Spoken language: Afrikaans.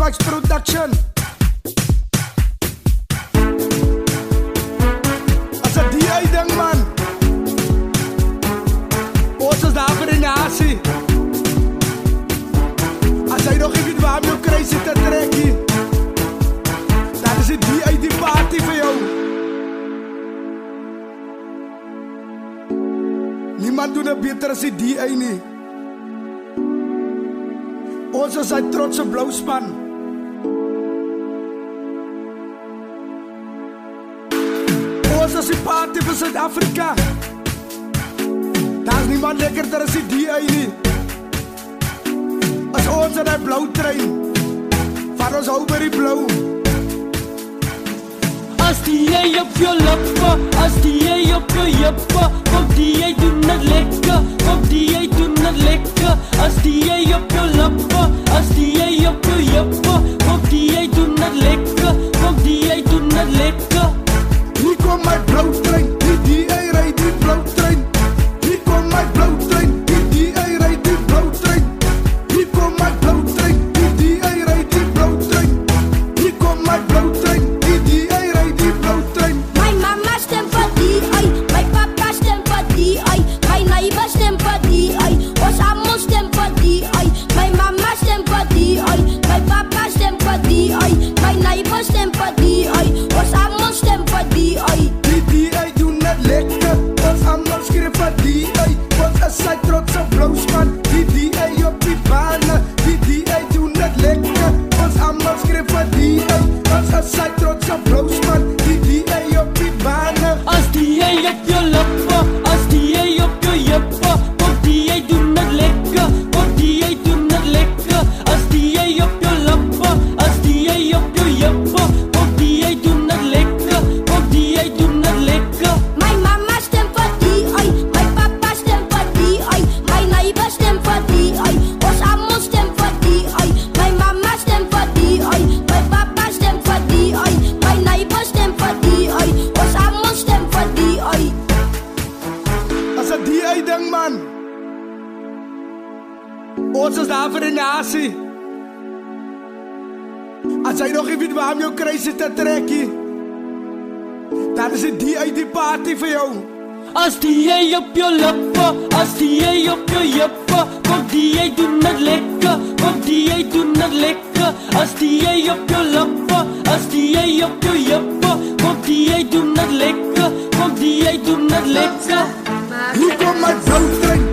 Max Production. Als het die uitding man. Ons is daar voor de natie. Als hij nog even waar je krijgt zit te trekken, dan is het die uit die party voor jou. Niemand doet het beter als die uit niet. Ons is zijn trotse blauwspan. Ons is die party van Zuid-Afrika. Daar is niemand lekkerder als die uit niet. Als ons in die blauw trein, van ons hou by die blauw. As die jy op jou lippe, as die jy op jou jippe, kom die jy doen het lekker, kom die jy doen het lekker. As die jy op jou lippe, as die jy op jou jippe, kom die jy doen het lekker, kom die jy doen het lekker. Hier kom my blauw trein, die jy ry die blauw trein. Hier kom my blauw trein, die jy ry die blauw trein. Hier kom my blauw trein, die jy ry die blauw trein. Hier kom my blauw trein, die jy ry die blauw trein. My mama stem vir die ai, my papa stem vir die ai, my neighbor stem vir die ai, ons almal stem vir die ai. My mama stem vir die ai, my papa stem vir die ai, my neighbor stem vir die ai, ons almal stem vir die ai. Die ai doen het lekker, ons almal skreef vir die ai. Ons is sy trotse blauwspan, die ai op die bane. Die ai doen het lekker, ons almal skreef vir die ai. Ons is sy trotse blauwspan, die ai op die bane. As die jy op jou lippe, as die jy op jou jippe, kom die jy doen het lekker, kom die jy doen het lekker. As die jy op jou lippe, as die jy op jou jippe, kom die jy doen het lekker, kom die jy doen het lekker. My mama stem vir die ai, my papa stem vir die ai, my neighbor stem vir die ai, ons almal stem vir die ai. My mama stem vir die ai, my papa stem vir die ai, my neighbor stem vir die ai, ons almal stem vir die ai. As het die ai ding man. Ons is daar vir die nasie. As hy nog nie weet waarom jou kruis zit te trekkie, dan is het die uit die party vir jou. As die jy op jou lippe, as die jy op jou jippe, kom die jy doen het lekker, kom die jy doen het lekker. As die jy op jou lippe, as die jy op jou jippe, kom die jy doen het lekker, kom die jy doen het lekker. Hier kom my blauw trein,